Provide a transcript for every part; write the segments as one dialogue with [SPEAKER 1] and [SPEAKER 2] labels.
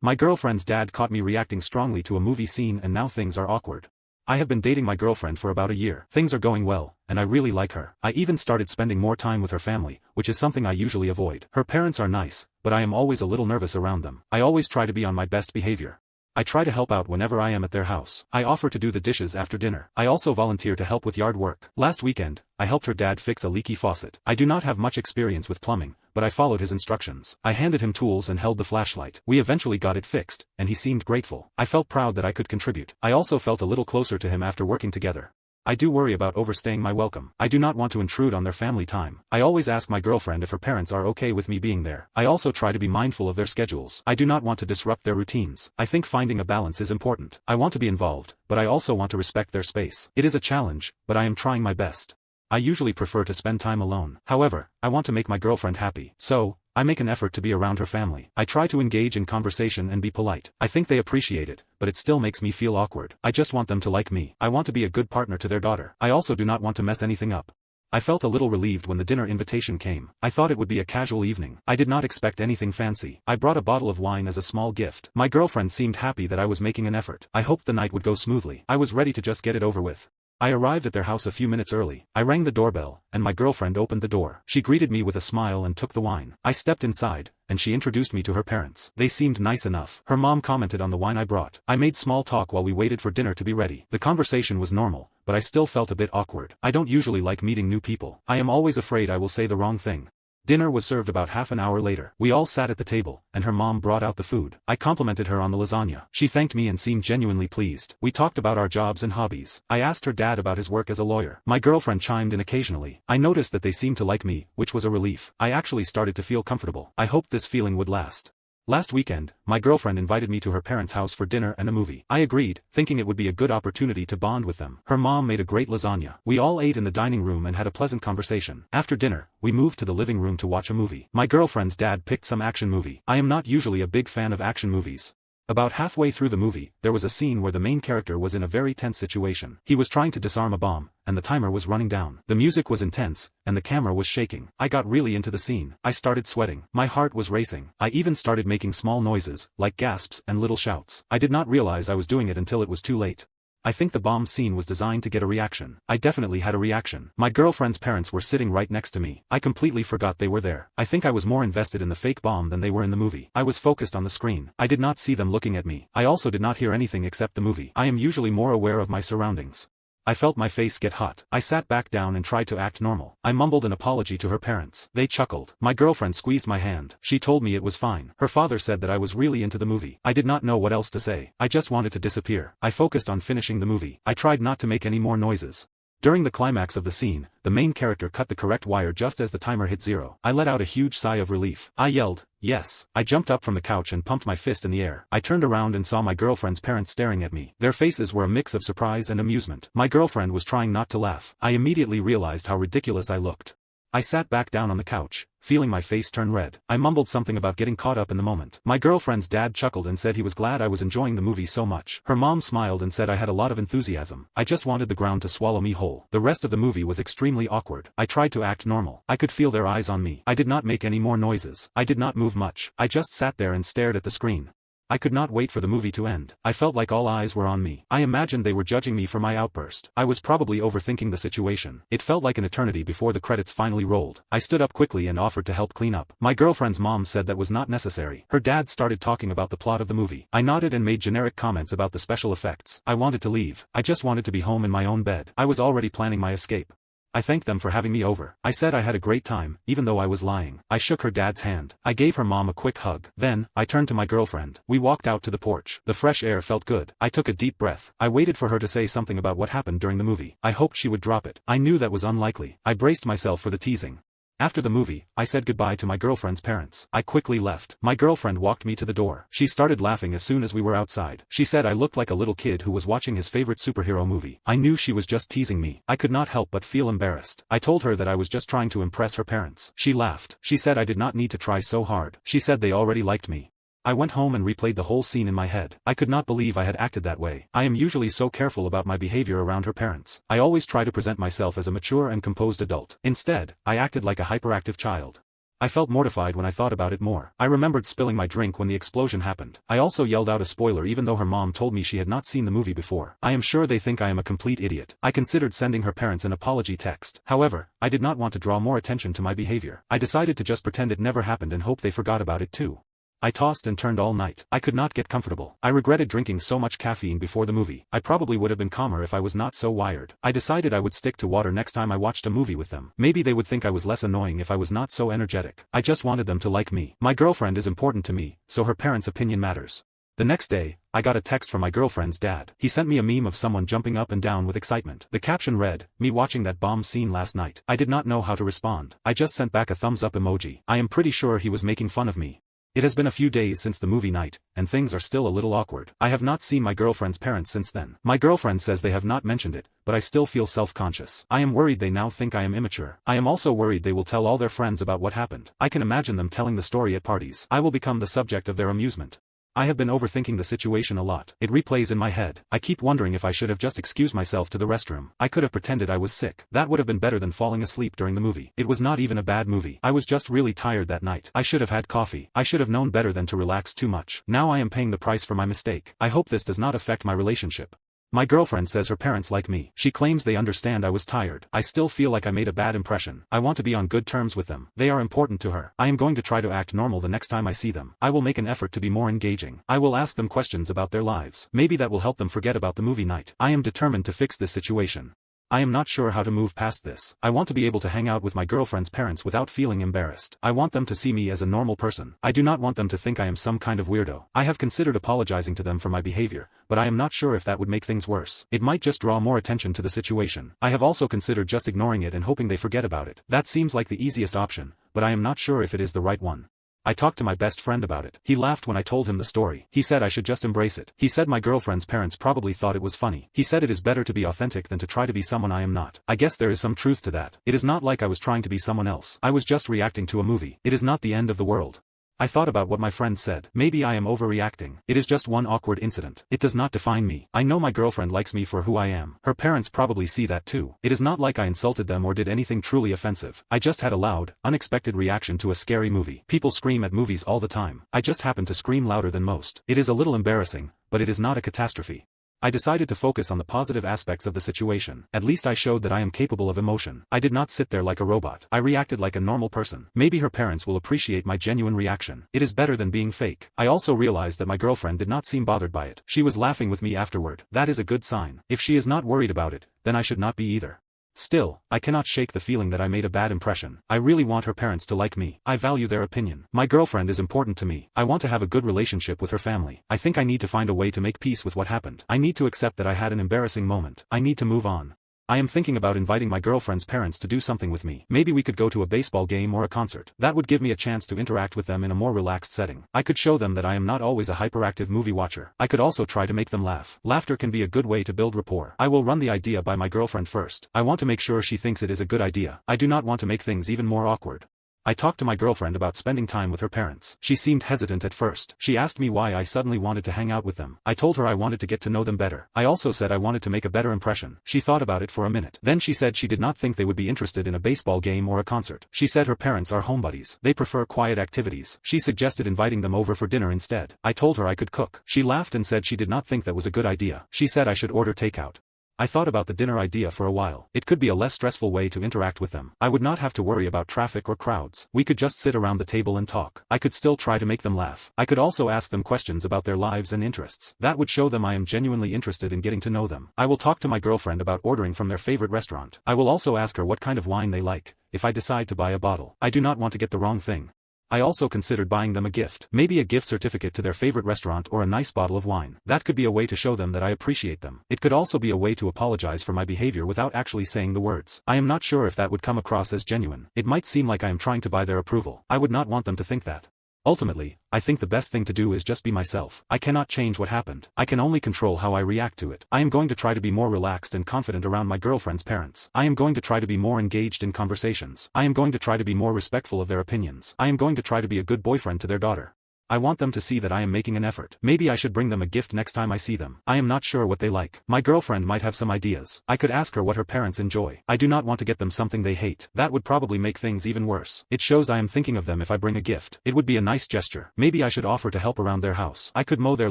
[SPEAKER 1] My girlfriend's dad caught me reacting strongly to a movie scene and now things are awkward. I have been dating my girlfriend for about a year. Things are going well, and I really like her. I even started spending more time with her family, which is something I usually avoid. Her parents are nice, but I am always a little nervous around them. I always try to be on my best behavior. I try to help out whenever I am at their house. I offer to do the dishes after dinner. I also volunteer to help with yard work. Last weekend, I helped her dad fix a leaky faucet. I do not have much experience with plumbing, but I followed his instructions. I handed him tools and held the flashlight. We eventually got it fixed, and he seemed grateful. I felt proud that I could contribute. I also felt a little closer to him after working together. I do worry about overstaying my welcome. I do not want to intrude on their family time. I always ask my girlfriend if her parents are okay with me being there. I also try to be mindful of their schedules. I do not want to disrupt their routines. I think finding a balance is important. I want to be involved, but I also want to respect their space. It is a challenge, but I am trying my best. I usually prefer to spend time alone. However, I want to make my girlfriend happy. So, I make an effort to be around her family. I try to engage in conversation and be polite. I think they appreciate it, but it still makes me feel awkward. I just want them to like me. I want to be a good partner to their daughter. I also do not want to mess anything up. I felt a little relieved when the dinner invitation came. I thought it would be a casual evening. I did not expect anything fancy. I brought a bottle of wine as a small gift. My girlfriend seemed happy that I was making an effort. I hoped the night would go smoothly. I was ready to just get it over with. I arrived at their house a few minutes early. I rang the doorbell, and my girlfriend opened the door. She greeted me with a smile and took the wine. I stepped inside, and she introduced me to her parents. They seemed nice enough. Her mom commented on the wine I brought. I made small talk while we waited for dinner to be ready. The conversation was normal, but I still felt a bit awkward. I don't usually like meeting new people. I am always afraid I will say the wrong thing. Dinner was served about half an hour later. We all sat at the table, and her mom brought out the food. I complimented her on the lasagna. She thanked me and seemed genuinely pleased. We talked about our jobs and hobbies. I asked her dad about his work as a lawyer. My girlfriend chimed in occasionally. I noticed that they seemed to like me, which was a relief. I actually started to feel comfortable. I hoped this feeling would last. Last weekend, my girlfriend invited me to her parents' house for dinner and a movie. I agreed, thinking it would be a good opportunity to bond with them. Her mom made a great lasagna. We all ate in the dining room and had a pleasant conversation. After dinner, we moved to the living room to watch a movie. My girlfriend's dad picked some action movie. I am not usually a big fan of action movies. About halfway through the movie, there was a scene where the main character was in a very tense situation. He was trying to disarm a bomb, and the timer was running down. The music was intense, and the camera was shaking. I got really into the scene. I started sweating. My heart was racing. I even started making small noises, like gasps and little shouts. I did not realize I was doing it until it was too late. I think the bomb scene was designed to get a reaction. I definitely had a reaction. My girlfriend's parents were sitting right next to me. I completely forgot they were there. I think I was more invested in the fake bomb than they were in the movie. I was focused on the screen. I did not see them looking at me. I also did not hear anything except the movie. I am usually more aware of my surroundings. I felt my face get hot. I sat back down and tried to act normal. I mumbled an apology to her parents. They chuckled. My girlfriend squeezed my hand. She told me it was fine. Her father said that I was really into the movie. I did not know what else to say. I just wanted to disappear. I focused on finishing the movie. I tried not to make any more noises. During the climax of the scene, the main character cut the correct wire just as the timer hit 0. I let out a huge sigh of relief. I yelled, "Yes!" I jumped up from the couch and pumped my fist in the air. I turned around and saw my girlfriend's parents staring at me. Their faces were a mix of surprise and amusement. My girlfriend was trying not to laugh. I immediately realized how ridiculous I looked. I sat back down on the couch, feeling my face turn red. I mumbled something about getting caught up in the moment. My girlfriend's dad chuckled and said he was glad I was enjoying the movie so much. Her mom smiled and said I had a lot of enthusiasm. I just wanted the ground to swallow me whole. The rest of the movie was extremely awkward. I tried to act normal. I could feel their eyes on me. I did not make any more noises. I did not move much. I just sat there and stared at the screen. I could not wait for the movie to end. I felt like all eyes were on me. I imagined they were judging me for my outburst. I was probably overthinking the situation. It felt like an eternity before the credits finally rolled. I stood up quickly and offered to help clean up. My girlfriend's mom said that was not necessary. Her dad started talking about the plot of the movie. I nodded and made generic comments about the special effects. I wanted to leave. I just wanted to be home in my own bed. I was already planning my escape. I thanked them for having me over. I said I had a great time, even though I was lying. I shook her dad's hand. I gave her mom a quick hug. Then, I turned to my girlfriend. We walked out to the porch. The fresh air felt good. I took a deep breath. I waited for her to say something about what happened during the movie. I hoped she would drop it. I knew that was unlikely. I braced myself for the teasing. After the movie, I said goodbye to my girlfriend's parents. I quickly left. My girlfriend walked me to the door. She started laughing as soon as we were outside. She said I looked like a little kid who was watching his favorite superhero movie. I knew she was just teasing me. I could not help but feel embarrassed. I told her that I was just trying to impress her parents. She laughed. She said I did not need to try so hard. She said they already liked me. I went home and replayed the whole scene in my head. I could not believe I had acted that way. I am usually so careful about my behavior around her parents. I always try to present myself as a mature and composed adult. Instead, I acted like a hyperactive child. I felt mortified when I thought about it more. I remembered spilling my drink when the explosion happened. I also yelled out a spoiler even though her mom told me she had not seen the movie before. I am sure they think I am a complete idiot. I considered sending her parents an apology text. However, I did not want to draw more attention to my behavior. I decided to just pretend it never happened and hope they forgot about it too. I tossed and turned all night. I could not get comfortable. I regretted drinking so much caffeine before the movie. I probably would have been calmer if I was not so wired. I decided I would stick to water next time I watched a movie with them. Maybe they would think I was less annoying if I was not so energetic. I just wanted them to like me. My girlfriend is important to me, so her parents' opinion matters. The next day, I got a text from my girlfriend's dad. He sent me a meme of someone jumping up and down with excitement. The caption read, "Me watching that bomb scene last night." I did not know how to respond. I just sent back a thumbs up emoji. I am pretty sure he was making fun of me. It has been a few days since the movie night, and things are still a little awkward. I have not seen my girlfriend's parents since then. My girlfriend says they have not mentioned it, but I still feel self-conscious. I am worried they now think I am immature. I am also worried they will tell all their friends about what happened. I can imagine them telling the story at parties. I will become the subject of their amusement. I have been overthinking the situation a lot. It replays in my head. I keep wondering if I should have just excused myself to the restroom. I could have pretended I was sick. That would have been better than falling asleep during the movie. It was not even a bad movie. I was just really tired that night. I should have had coffee. I should have known better than to relax too much. Now I am paying the price for my mistake. I hope this does not affect my relationship. My girlfriend says her parents like me. She claims they understand I was tired. I still feel like I made a bad impression. I want to be on good terms with them. They are important to her. I am going to try to act normal the next time I see them. I will make an effort to be more engaging. I will ask them questions about their lives. Maybe that will help them forget about the movie night. I am determined to fix this situation. I am not sure how to move past this. I want to be able to hang out with my girlfriend's parents without feeling embarrassed. I want them to see me as a normal person. I do not want them to think I am some kind of weirdo. I have considered apologizing to them for my behavior, but I am not sure if that would make things worse. It might just draw more attention to the situation. I have also considered just ignoring it and hoping they forget about it. That seems like the easiest option, but I am not sure if it is the right one. I talked to my best friend about it. He laughed when I told him the story. He said I should just embrace it. He said my girlfriend's parents probably thought it was funny. He said it is better to be authentic than to try to be someone I am not. I guess there is some truth to that. It is not like I was trying to be someone else. I was just reacting to a movie. It is not the end of the world. I thought about what my friend said. Maybe I am overreacting. It is just one awkward incident. It does not define me. I know my girlfriend likes me for who I am. Her parents probably see that too. It is not like I insulted them or did anything truly offensive. I just had a loud, unexpected reaction to a scary movie. People scream at movies all the time. I just happened to scream louder than most. It is a little embarrassing, but it is not a catastrophe. I decided to focus on the positive aspects of the situation. At least I showed that I am capable of emotion. I did not sit there like a robot. I reacted like a normal person. Maybe her parents will appreciate my genuine reaction. It is better than being fake. I also realized that my girlfriend did not seem bothered by it. She was laughing with me afterward. That is a good sign. If she is not worried about it, then I should not be either. Still, I cannot shake the feeling that I made a bad impression. I really want her parents to like me. I value their opinion. My girlfriend is important to me. I want to have a good relationship with her family. I think I need to find a way to make peace with what happened. I need to accept that I had an embarrassing moment. I need to move on. I am thinking about inviting my girlfriend's parents to do something with me. Maybe we could go to a baseball game or a concert. That would give me a chance to interact with them in a more relaxed setting. I could show them that I am not always a hyperactive movie watcher. I could also try to make them laugh. Laughter can be a good way to build rapport. I will run the idea by my girlfriend first. I want to make sure she thinks it is a good idea. I do not want to make things even more awkward. I talked to my girlfriend about spending time with her parents. She seemed hesitant at first. She asked me why I suddenly wanted to hang out with them. I told her I wanted to get to know them better. I also said I wanted to make a better impression. She thought about it for a minute. Then she said she did not think they would be interested in a baseball game or a concert. She said her parents are homebodies. They prefer quiet activities. She suggested inviting them over for dinner instead. I told her I could cook. She laughed and said she did not think that was a good idea. She said I should order takeout. I thought about the dinner idea for a while. It could be a less stressful way to interact with them. I would not have to worry about traffic or crowds. We could just sit around the table and talk. I could still try to make them laugh. I could also ask them questions about their lives and interests. That would show them I am genuinely interested in getting to know them. I will talk to my girlfriend about ordering from their favorite restaurant. I will also ask her what kind of wine they like, if I decide to buy a bottle. I do not want to get the wrong thing. I also considered buying them a gift. Maybe a gift certificate to their favorite restaurant or a nice bottle of wine. That could be a way to show them that I appreciate them. It could also be a way to apologize for my behavior without actually saying the words. I am not sure if that would come across as genuine. It might seem like I am trying to buy their approval. I would not want them to think that. Ultimately, I think the best thing to do is just be myself. I cannot change what happened. I can only control how I react to it. I am going to try to be more relaxed and confident around my girlfriend's parents. I am going to try to be more engaged in conversations. I am going to try to be more respectful of their opinions. I am going to try to be a good boyfriend to their daughter. I want them to see that I am making an effort. Maybe I should bring them a gift next time I see them. I am not sure what they like. My girlfriend might have some ideas. I could ask her what her parents enjoy. I do not want to get them something they hate. That would probably make things even worse. It shows I am thinking of them if I bring a gift. It would be a nice gesture. Maybe I should offer to help around their house. I could mow their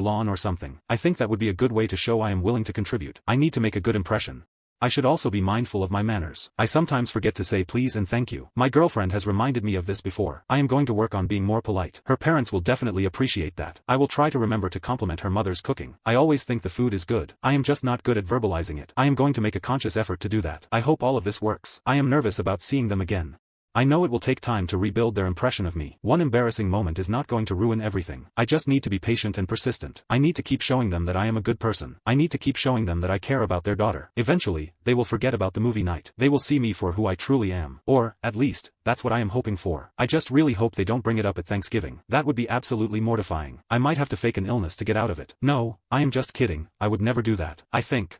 [SPEAKER 1] lawn or something. I think that would be a good way to show I am willing to contribute. I need to make a good impression. I should also be mindful of my manners. I sometimes forget to say please and thank you. My girlfriend has reminded me of this before. I am going to work on being more polite. Her parents will definitely appreciate that. I will try to remember to compliment her mother's cooking. I always think the food is good. I am just not good at verbalizing it. I am going to make a conscious effort to do that. I hope all of this works. I am nervous about seeing them again. I know it will take time to rebuild their impression of me. One embarrassing moment is not going to ruin everything. I just need to be patient and persistent. I need to keep showing them that I am a good person. I need to keep showing them that I care about their daughter. Eventually, they will forget about the movie night. They will see me for who I truly am. Or, at least, that's what I am hoping for. I just really hope they don't bring it up at Thanksgiving. That would be absolutely mortifying. I might have to fake an illness to get out of it. No, I am just kidding. I would never do that. I think.